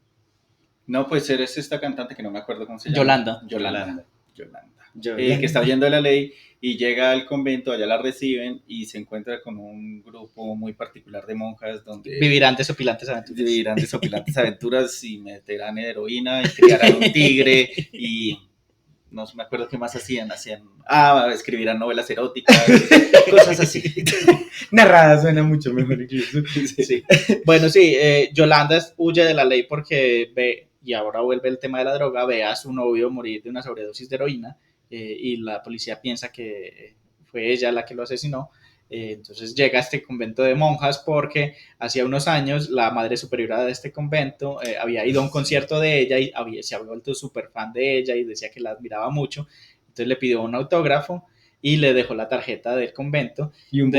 No, pues eres esta cantante que no me acuerdo cómo se llama. Yolanda. Que está huyendo de la ley y llega al convento, allá la reciben y se encuentra con un grupo muy particular de monjas donde vivirán desopilantes aventuras. Vivirán desopilantes aventuras y meterán heroína y criarán un tigre y no me acuerdo qué más hacían, escribirán novelas eróticas, cosas así. Narrada suena mucho mejor incluso. Sí. Bueno, sí, Yolanda huye de la ley porque ve, y ahora vuelve el tema de la droga, ve a su novio morir de una sobredosis de heroína, y la policía piensa que fue ella la que lo asesinó. Entonces llega a este convento de monjas porque hacía unos años la madre superiora de este convento había ido a un concierto de ella y se había vuelto súper fan de ella y decía que la admiraba mucho. Entonces le pidió un autógrafo y le dejó la tarjeta del convento y un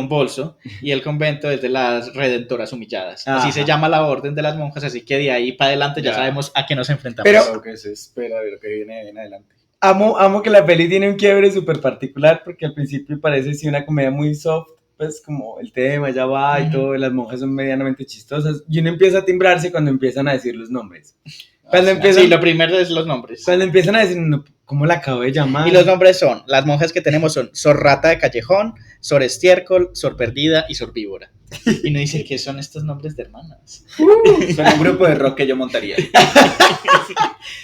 bolso. Y el convento es de las Redentoras Humilladas. Ajá. Así se llama la orden de las monjas, así que de ahí para adelante ya sabemos a qué nos enfrentamos. Pero lo que se espera de lo que viene en adelante. Amo que la peli tiene un quiebre súper particular, porque al principio parece sí una comedia muy soft, pues como el tema ya va y todo, las monjas son medianamente chistosas, y uno empieza a timbrarse cuando empiezan a decir los nombres. Sí, lo primero es los nombres. Cuando empiezan a decir, ¿cómo la acabo de llamar? Y los nombres son, las monjas que tenemos son Sor Rata de Callejón, Sor Estiércol, Sor Perdida y Sor Víbora. Y uno dice, ¿qué son estos nombres de hermanas? Son un grupo de rock que yo montaría.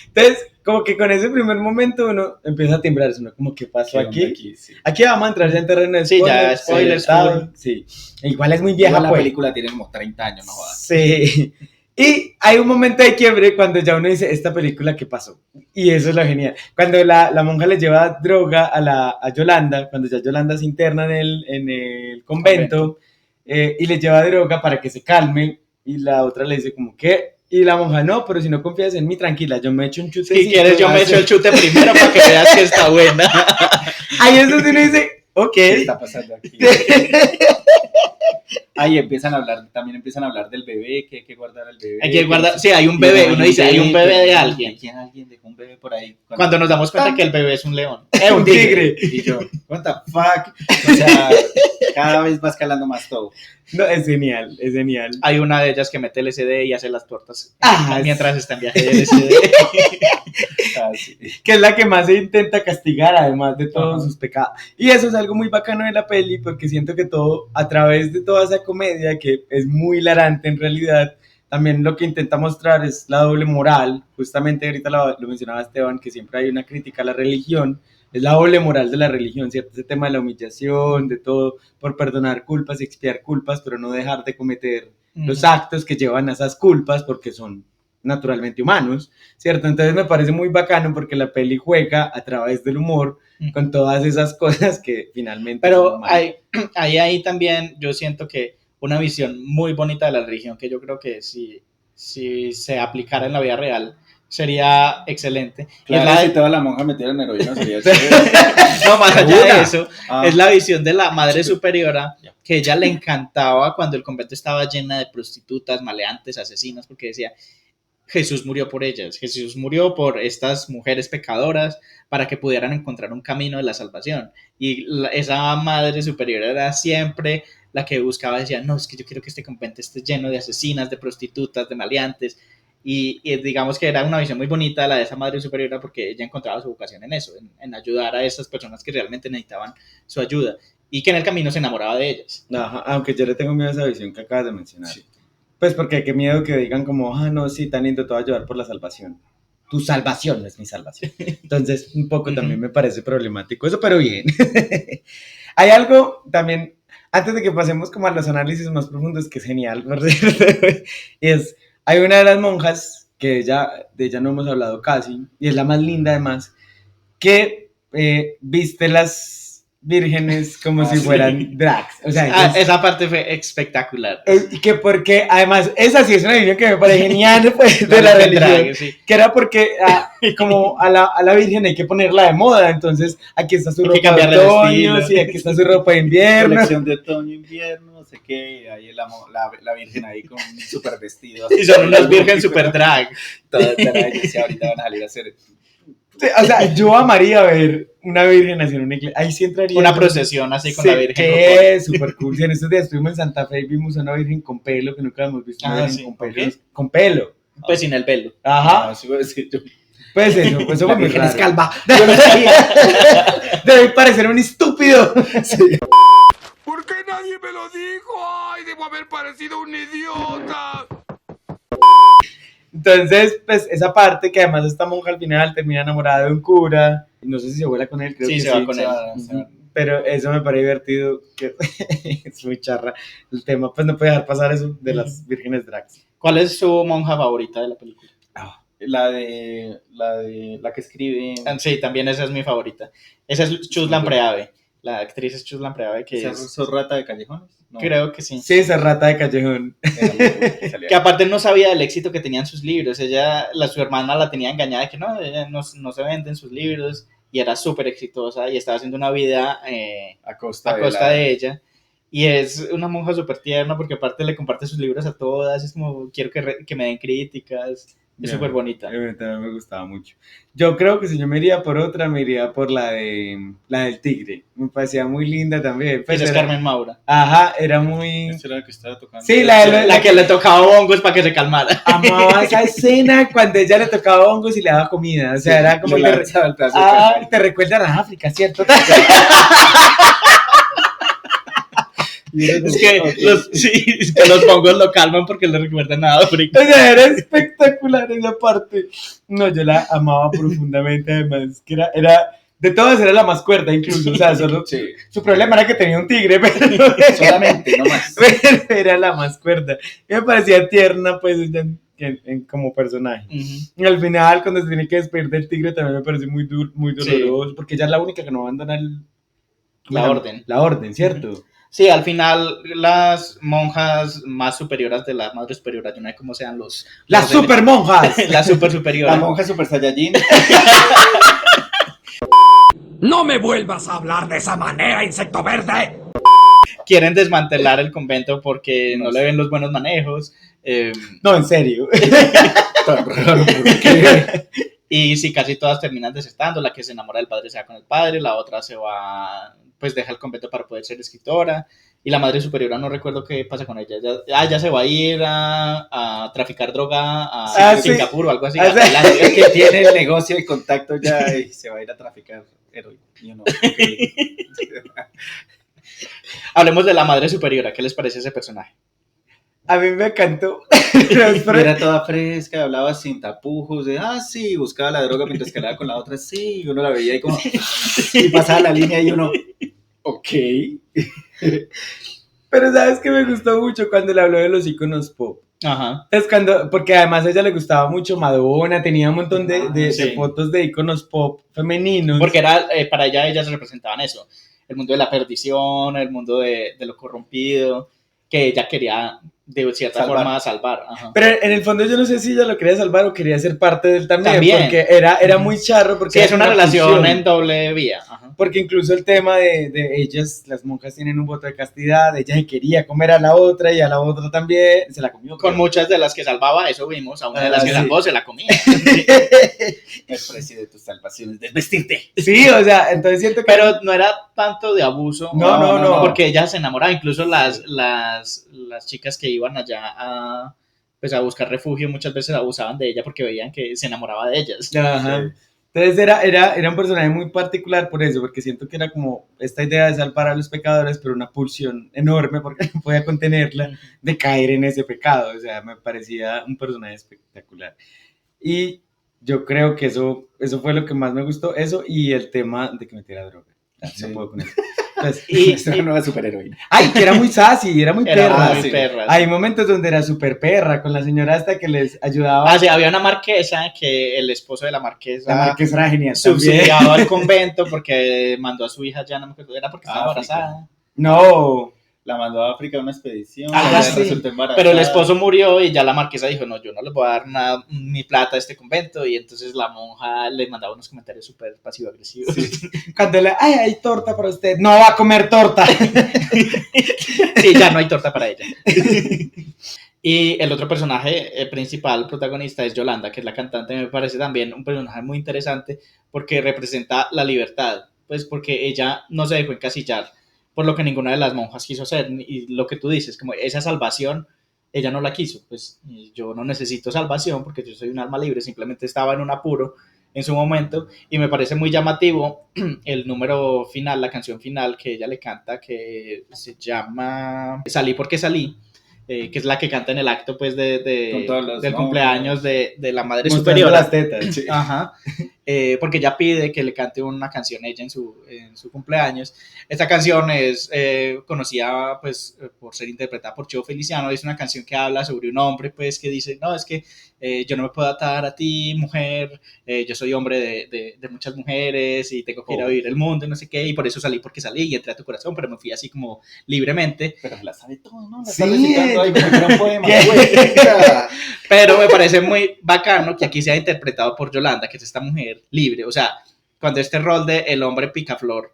Entonces, como que con ese primer momento uno empieza a timbrarse, ¿no? Como, ¿qué pasó aquí? Sí. Aquí vamos a entrar ya en terreno de spoilers. Sí, ya, spoilers. Sí. Igual es muy vieja, la película tiene como 30 años, no jodas. Sí. Y hay un momento de quiebre cuando ya uno dice, ¿esta película qué pasó? Y eso es lo genial. Cuando la monja le lleva droga a Yolanda, cuando ya Yolanda se interna en el convento, y le lleva droga para que se calme, y la otra le dice como, ¿qué? Y la monja, no, pero si no confías en mí, tranquila, yo me echo un chute. Si quieres, yo me echo el chute primero para que veas que está buena. Ahí es donde uno dice, ok. ¿Qué está pasando aquí? Ahí también empiezan a hablar del bebé, que hay que guardar al bebé. Hay que guardar, sí, hay un bebé, uno dice, hay un bebé de alguien. Alguien dejó un bebé por ahí. Cuando nos damos cuenta que el bebé es un león. Un tigre. Y yo, what the fuck? O sea, cada vez va escalando más todo. No, es genial. Hay una de ellas que mete LSD y hace las tortas mientras está en viaje de LSD. Sí. Que es la que más se intenta castigar, además de todos sus pecados. Y eso es algo muy bacano de la peli, porque siento que todo, a través de toda esa comedia, que es muy hilarante en realidad, también lo que intenta mostrar es la doble moral. Justamente ahorita lo mencionaba Esteban, que siempre hay una crítica a la religión. Es la doble moral de la religión, ¿cierto? Ese tema de la humillación, de todo, por perdonar culpas, expiar culpas, pero no dejar de cometer los actos que llevan a esas culpas, porque son naturalmente humanos, ¿cierto? Entonces me parece muy bacano porque la peli juega a través del humor con todas esas cosas que finalmente... Pero ahí también yo siento que una visión muy bonita de la religión, que yo creo que si se aplicara en la vida real, sería excelente. Claro, si toda la monja metiera en heroína sería chévere. No, más allá de eso, es la visión de la madre superiora, que ella le encantaba cuando el convento estaba llena de prostitutas, maleantes, asesinas, porque decía, Jesús murió por ellas, Jesús murió por estas mujeres pecadoras para que pudieran encontrar un camino de la salvación. Y esa madre superiora era siempre la que buscaba, decía, no, es que yo quiero que este convento esté lleno de asesinas, de prostitutas, de maleantes. Y digamos que era una visión muy bonita la de esa madre superiora, porque ella encontraba su vocación en eso, en ayudar a esas personas que realmente necesitaban su ayuda y que en el camino se enamoraba de ellas. Ajá, aunque yo le tengo miedo a esa visión que acabas de mencionar. Sí. Pues porque qué miedo que digan como, no, sí, tan lindo, te voy a llevar por la salvación. Tu salvación no es mi salvación. Entonces, un poco también me parece problemático eso, pero bien. Hay algo también, antes de que pasemos como a los análisis más profundos, que es genial, por cierto, hay una de las monjas, que de ella no hemos hablado casi, y es la más linda además, que viste las vírgenes como si fueran drags. O sea, esa parte fue espectacular. Y que porque, además, esa sí es una visión que me parece genial pues, de la religión. Drag, sí. Que era porque como a la virgen hay que ponerla de moda. Entonces, aquí está su ropa de otoño, sí, aquí está su ropa de invierno. Colección de otoño, invierno, no sé qué. Ahí la virgen ahí con un super vestido. Y son unas virgen super drag. Todas drag, y ahorita van a salir a hacer... O sea, yo amaría ver una virgen así en una iglesia. Ahí sí entraría. Una procesión así con la virgen. Que es súper cool. Si en estos días estuvimos en Santa Fe y vimos a una virgen con pelo, que nunca hemos visto una virgen con pelo. Con pelo. Pues sin el pelo. Ajá. No, pues eso fue muy raro. es calva. Yo no sabía. Debe parecer un estúpido. Sí. ¿Por qué nadie me lo dijo? ¡Ay, debo haber parecido un idiota! Entonces, pues esa parte que además esta monja al final termina enamorada de un cura. No sé si se vuela con él, creo que se va con él. Pero eso me parece divertido, que es muy charra el tema. Pues no puede dejar pasar eso de las vírgenes drags. ¿Cuál es su monja favorita de la película? La que escribe... Sí, también esa es mi favorita. Esa es Chuslan Preave. La actriz es Chuslan Preave, que ¿Sos rata de callejones? No. Creo que sí. Sí, esa rata de callejón. Que aparte no sabía del éxito que tenían sus libros. Su hermana la tenía engañada de que ella no se venden sus libros. Y era súper exitosa y estaba haciendo una vida a costa de ella. Y es una monja súper tierna porque aparte le comparte sus libros a todas. Es como, quiero que me den críticas. Es súper bonita. También me gustaba mucho. Yo creo que si yo me iría por otra, me iría por la del tigre. Me parecía muy linda también. Pues es Carmen Maura. Ajá, era muy... Esa era la que estaba tocando. Sí, la que le tocaba hongos para que se calmara. Amaba esa escena cuando ella le tocaba hongos y le daba comida. O sea, era como... te recuerda a África, ¿cierto? Es que los hongos lo calman porque le recuerdan a África. O sea, era espectacular esa parte. No, yo la amaba profundamente, además, que era de todas era la más cuerda incluso, o sea, solo su problema era que tenía un tigre, pero solamente, no más. Pero era la más cuerda. Y me parecía tierna, pues, como personaje. Y al final, cuando se tiene que despedir del tigre, también me pareció muy doloroso, porque ella es la única que no abandona la orden. La orden, ¿cierto? Sí, al final las monjas más superiores de la madre superiora, yo no sé cómo sean ¡las super monjas! Las super superiores. La monja super saiyajin. ¡No me vuelvas a hablar de esa manera, insecto verde! Quieren desmantelar el convento porque no le ven los buenos manejos. No, en serio. Tan raro, ¿por qué? Y sí, casi todas terminan desertando. La que se enamora del padre se va con el padre, la otra se va, pues deja el convento para poder ser escritora. Y la madre superiora, no recuerdo qué pasa con ella. Ya se va a ir a traficar droga a Singapur o algo así. Es que tiene el negocio y contacto ya y se va a ir a traficar heroína. Hablemos de la madre superiora. ¿Qué les parece ese personaje? A mí me encantó. Era toda fresca, hablaba sin tapujos, sí, buscaba la droga mientras que hablaba con la otra, sí, y uno la veía y como, y pasaba la línea y uno, ok. Pero ¿sabes qué me gustó mucho cuando le habló de los íconos pop? Ajá. Es porque además a ella le gustaba mucho Madonna, tenía un montón de fotos de íconos pop femeninos. Porque para ellas representaban eso, el mundo de la perdición, el mundo de lo corrompido, que ella quería de cierta forma salvar. Ajá. Pero en el fondo yo no sé si ella lo quería salvar o quería ser parte de él también. Porque era muy charro. Porque sí, es una relación fusión. En doble vía. Ajá. Porque incluso el tema de ellas, las monjas tienen un voto de castidad, ella se quería comer a la otra y a la otra también, se la comió. Con muchas de las que salvaba, eso vimos, a una de las que salvó se la comía. El precio de tus salvaciones, desvestirte. Sí, o sea, entonces siento que... Pero no era tanto de abuso. No. Porque ella se enamoraba, incluso las chicas que iban allá a buscar refugio muchas veces abusaban de ella porque veían que se enamoraba de ellas. Ajá. Entonces era un personaje muy particular por eso, porque siento que era como esta idea de salvar a los pecadores, pero una pulsión enorme porque no podía contenerla de caer en ese pecado. O sea, me parecía un personaje espectacular. Y yo creo que eso fue lo que más me gustó, eso y el tema de que metiera droga. Ya, Sí. no puedo con eso. Entonces, Y es una nueva superheroína. ay, que era muy sassy, era muy Era perra. muy sí. perra. Sí. Hay momentos donde era súper perra, con la señora hasta que les ayudaba. Ah, sí, había una marquesa que el esposo de la marquesa La marquesa era genial también. subsidiaba el convento porque mandó a su hija, ya no me acuerdo, era porque estaba África. embarazada. No, La mandó a África a una expedición. Ah, ella sí. resultó embarazada. Pero el esposo murió y ya la marquesa dijo, no, yo no les voy a dar nada, ni plata a este convento. Y entonces la monja le mandaba unos comentarios súper pasivo-agresivos. Sí. cuando le, ay, hay torta para usted. No va a comer torta. Sí, ya no hay torta para ella. Y el otro personaje principal, protagonista, es Yolanda, que es la cantante. Me parece también un personaje muy interesante porque representa la libertad, pues porque ella no se dejó encasillar por lo que ninguna de las monjas quiso hacer. Y lo que tú dices, como esa salvación, ella no la quiso. Pues yo no necesito salvación porque yo soy un alma libre, simplemente estaba en un apuro en su momento. Y me parece muy llamativo el número final, la canción final que ella le canta, que se llama Salí porque salí. Que es la que canta en el acto pues Con todos los del nombres. cumpleaños de la madre Mostrando superiora. las tetas. Sí. Ajá. Porque ella pide que le cante una canción ella en su cumpleaños. Esta canción es conocida pues por ser interpretada por Cheo Feliciano. Es una canción que habla sobre un hombre pues que dice, no, es que yo no me puedo atar a ti, mujer, yo soy hombre de muchas mujeres y tengo que ir a vivir el mundo y no sé qué, y por eso salí porque salí y entré a tu corazón, pero me fui así como libremente. Pero la sabe todo, ¿no? La Sí, está recitando ahí como que era un poema. ¿Qué? güey. Pero me parece muy bacano que aquí sea interpretado por Yolanda, que es esta mujer libre. O sea, cuando este rol de el hombre picaflor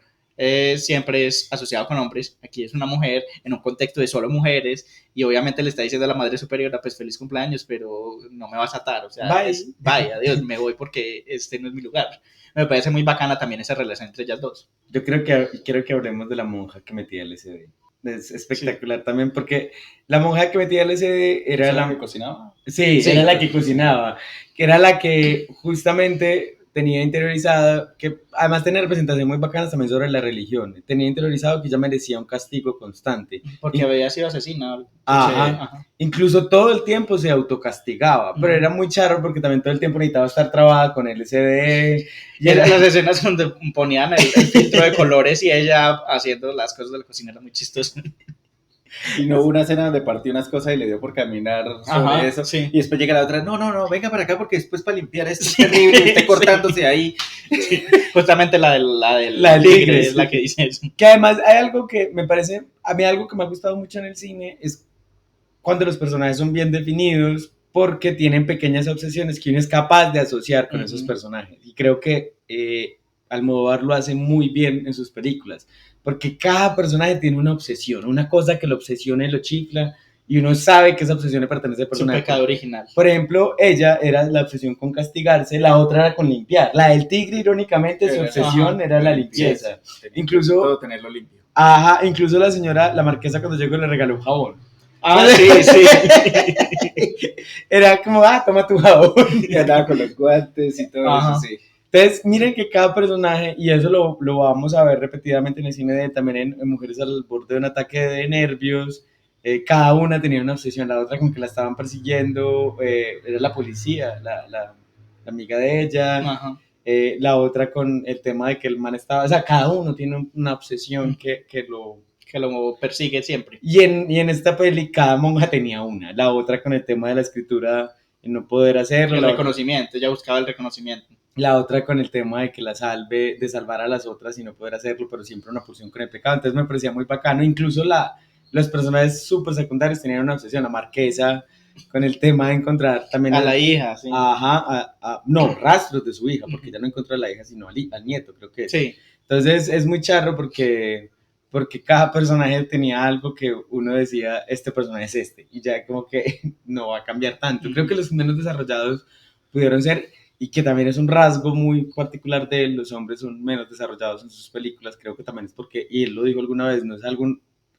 siempre es asociado con hombres, aquí es una mujer en un contexto de solo mujeres y obviamente le está diciendo a la madre superiora, pues feliz cumpleaños, pero no me vas a atar. O sea, Bye. Bye, adiós, me voy porque este no es mi lugar. Me parece muy bacana también esa relación entre ellas dos. Yo quiero que hablemos de la monja que metía LSD. Es espectacular también porque la monja que metía LSD era ¿Era la la... que cocinaba? Sí, Sí. era la que cocinaba, que era la que justamente tenía interiorizado, que además tenía representación muy bacana también sobre la religión, tenía interiorizado que ella merecía un castigo constante. Porque había sido asesina. Ajá. Sí, ajá. Incluso todo el tiempo se autocastigaba, pero era muy charro porque también todo el tiempo necesitaba estar trabada con LSD. Y eran las escenas donde ponían el filtro de colores y ella haciendo las cosas de la cocina, era muy chistoso. Y no hubo una escena donde partió unas cosas y le dio por caminar sobre Ajá, eso. sí. Y después llega la otra, no, venga para acá porque después para limpiar esto es terrible, y esté cortándose ahí. Justamente la La del tigre tigre, es sí. la que dice eso. Que además hay algo que me parece, a mí algo que me ha gustado mucho en el cine es cuando los personajes son bien definidos porque tienen pequeñas obsesiones que uno es capaz de asociar con esos personajes. Y creo que Almodóvar lo hace muy bien en sus películas, porque cada personaje tiene una obsesión, una cosa que lo obsesiona y lo chifla, y uno sabe que esa obsesión le pertenece al Es un personaje. pecado original. Por ejemplo, ella era la obsesión con castigarse, la otra era con limpiar. La del tigre, irónicamente, su Era- obsesión ajá, era la limpieza. Incluso- todo tenerlo limpio. Ajá, incluso la señora, la marquesa, cuando llegó le regaló un jabón. Ah, sí, sí. Era como, toma tu jabón. Y andaba con los guantes y todo Ajá. eso, sí. Entonces, miren que cada personaje, y eso lo vamos a ver repetidamente en el cine, también en Mujeres al borde de un ataque de nervios, cada una tenía una obsesión, la otra como que la estaban persiguiendo, era la policía, la amiga de ella, Ajá. la otra con el tema de que el man estaba, o sea, cada uno tiene una obsesión que lo... Que lo persigue siempre. Y en esta peli cada monja tenía una, la otra con el tema de la escritura y no poder hacerlo, El la otra- reconocimiento, ella buscaba el reconocimiento. la otra con el tema de que la salve, de salvar a las otras y no poder hacerlo, pero siempre una pulsión con el pecado. Entonces me parecía muy bacano. Incluso los personajes súper secundarios tenían una obsesión. La marquesa con el tema de encontrar también... A la hija, sí. Ajá, no, rastros de su hija, porque ya no encontró a la hija, sino al nieto, creo que es. Sí. Entonces es muy charro porque cada personaje tenía algo que uno decía, este personaje es este, y ya como que no va a cambiar tanto. Creo que los menos desarrollados pudieron ser, y que también es un rasgo muy particular de él, los hombres son menos desarrollados en sus películas, creo que también es porque, y él lo dijo alguna vez, no es algo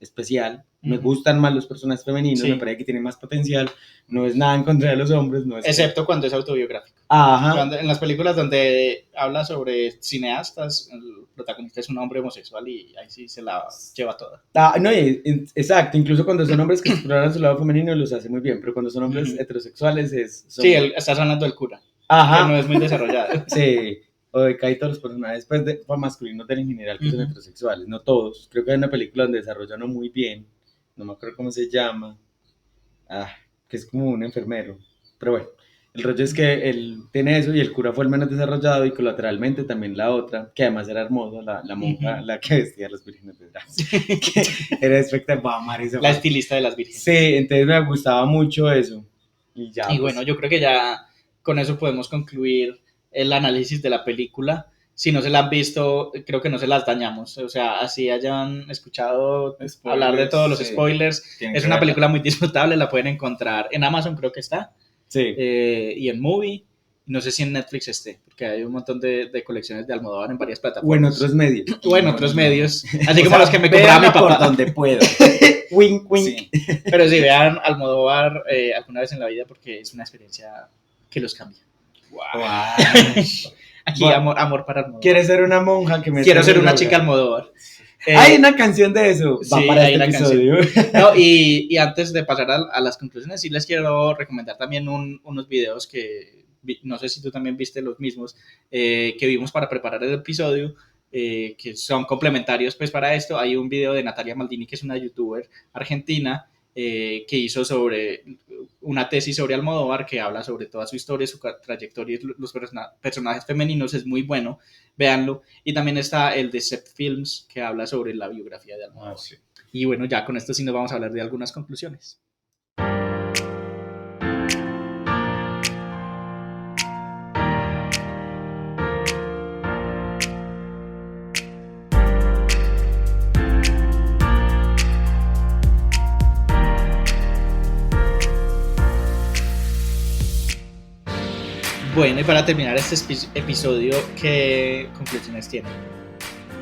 especial. Me Ujú. gustan más los personajes femeninos, Sí. me parece que tienen más potencial. No es nada en contra de los hombres, no es... Excepto cuando es autobiográfico. Ajá. En las películas donde habla sobre cineastas, el protagonista es un hombre homosexual y ahí sí se la lleva toda. No, exacto, incluso cuando son hombres que exploran su lado femenino los hace muy bien, pero cuando son hombres Ujú. heterosexuales Sí, estás hablando del cura, que Ajá. no es muy desarrollado. Sí, o de casi todos los personajes pues, masculinos en general que son Ujú. heterosexuales, no todos. Creo que hay una película donde desarrollan uno muy bien, no me acuerdo cómo se llama, que es como un enfermero. Pero bueno, el rollo es que él tiene eso y el cura fue el menos desarrollado y colateralmente también la otra, que además era hermosa, la monja, Ujú. la que vestía a los vírgenes de Gracia, que era espectacular, amar esa La parte. estilista de las vírgenes. Sí, entonces me gustaba mucho eso. Y ya, Y pues, bueno, yo creo que ya con eso podemos concluir el análisis de la película. Si no se la han visto, creo que no se las dañamos. O sea, así hayan escuchado Spoilers, hablar de todos los sí. spoilers. Tienen Es que una verla. película muy disfrutable, la pueden encontrar en Amazon, creo que está, sí. y en Movie. No sé si en Netflix esté, porque hay un montón de colecciones de Almodóvar en varias O en plataformas. otros medios. O en otros medios, así O como sea, los que me compraba mi Véanla por papá. donde pueda. Wink, wink. Sí. Pero sí, vean Almodóvar alguna vez en la vida porque es una experiencia que los cambia. Aquí Bueno, amor para Almodóvar. ¿Quieres ser una monja que me Quiero ser una droga? chica Almodóvar. Hay una canción de eso. Va sí, para hay este una episodio. No, y antes de pasar a las conclusiones, sí les quiero recomendar también unos videos que no sé si tú también viste los mismos, que vimos para preparar el episodio, que son complementarios pues para esto. Hay un video de Natalia Maldini, que es una youtuber argentina, que hizo sobre una tesis sobre Almodóvar, que habla sobre toda su historia, su trayectoria, los personajes femeninos, es muy bueno, véanlo. Y también está el de Sep Films, que habla sobre la biografía de Almodóvar. Sí. Y bueno, ya con esto sí nos vamos a hablar de algunas conclusiones. Bueno, y para terminar este episodio, ¿qué conclusiones tiene?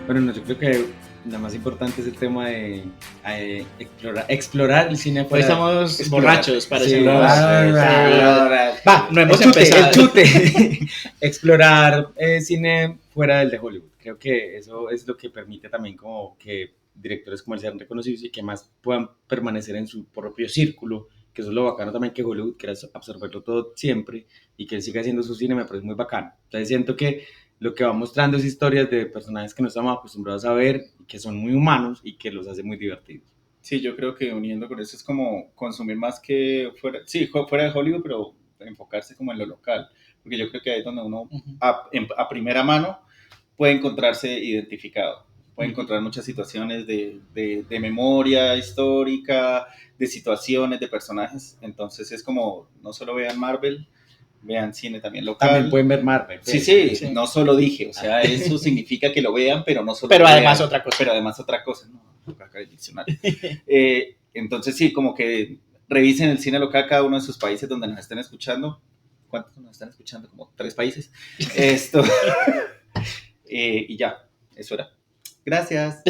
Bueno, no, yo creo que la más importante es el tema de explorar el cine Hoy afuera. estamos explorar. borrachos, Sí, parecemos. Va, no hemos el chute, empezado. el chute. Explorar cine fuera del de Hollywood. Creo que eso es lo que permite también como que directores como él sean reconocidos y que más puedan permanecer en su propio círculo, que eso es lo bacano también que Hollywood quiera absorberlo todo siempre y que él siga haciendo su cine, me parece muy bacano. Entonces siento que lo que va mostrando es historias de personajes que no estamos acostumbrados a ver, que son muy humanos y que los hace muy divertidos. Sí, yo creo que uniendo con eso es como consumir más que fuera, sí, fuera de Hollywood, pero enfocarse como en lo local, porque yo creo que ahí es donde uno a primera mano puede encontrarse identificado, puede encontrar muchas situaciones de memoria histórica, de situaciones, de personajes, entonces es como, no solo vean Marvel, vean cine también local. También pueden ver Marvel. Sí, no solo dije, o sea, eso significa que lo vean, pero no solo Pero lo además vean, otra cosa. Pero además otra cosa, no, acá el diccionario. Entonces sí, como que revisen el cine local cada uno de sus países donde nos estén escuchando. ¿Cuántos nos están escuchando? Como 3 países. Esto. Y ya, eso era. Gracias.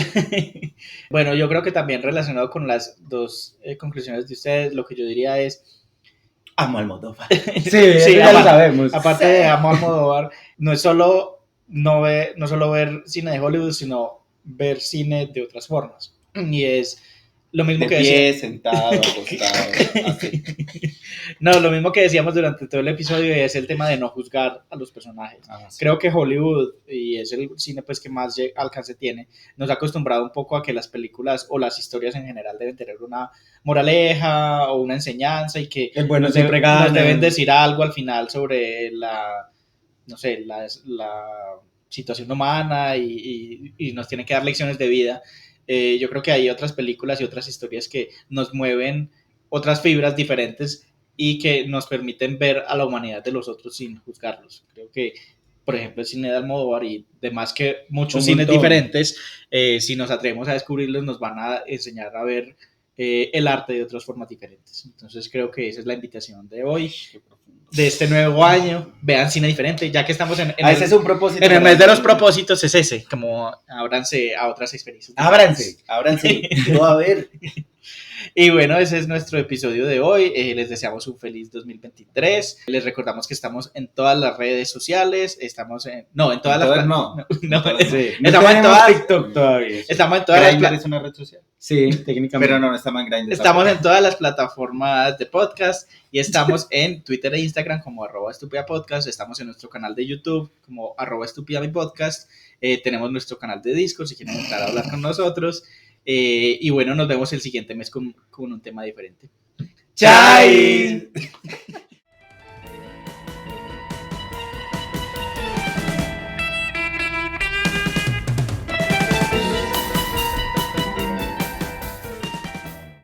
Bueno, yo creo que también relacionado con las dos conclusiones de ustedes, lo que yo diría es... Amo Almodóvar. Sí, eso ya lo sabemos. Aparte de amo Almodóvar, no es solo no solo ver cine de Hollywood, sino ver cine de otras formas. Y es lo mismo De que pie, decía... sentado, acostado. Así. No, lo mismo que decíamos durante todo el episodio es el tema de no juzgar a los personajes. Sí. Creo que Hollywood, y es el cine pues que más alcance tiene, nos ha acostumbrado un poco a que las películas o las historias en general deben tener una moraleja o una enseñanza y que El bueno nos siempre gana. deben decir algo al final sobre no sé, la situación humana y nos tienen que dar lecciones de vida. Yo creo que hay otras películas y otras historias que nos mueven otras fibras diferentes y que nos permiten ver a la humanidad de los otros sin juzgarlos. Creo que, por ejemplo, el cine de Almodóvar y demás que muchos cines diferentes, si nos atrevemos a descubrirlos, nos van a enseñar a ver el arte de otras formas diferentes. Entonces creo que esa es la invitación de hoy. de este nuevo año, vean cine diferente, ya que estamos en Ese es un propósito. en el mes de los propósitos, es ese, como ábranse a otras experiencias. Ábranse. Todo a ver. Y bueno, ese es nuestro episodio de hoy. Les deseamos un feliz 2023. Les recordamos que estamos en todas las redes sociales. Estamos en... No, en todas las... No. No, Sí. Estamos en tenemos todas... TikTok todavía. Estamos en todas ¿Grindr las... es una red social? Sí, técnicamente. Pero no estamos en Grindr. Estamos en todas las plataformas de podcast y estamos en Twitter e Instagram como @estupidapodcast. Estamos en nuestro canal de YouTube como @estupidamipodcast. Tenemos nuestro canal de Discord si quieren entrar a hablar con nosotros. Y bueno, nos vemos el siguiente mes con un tema diferente. ¡Chai!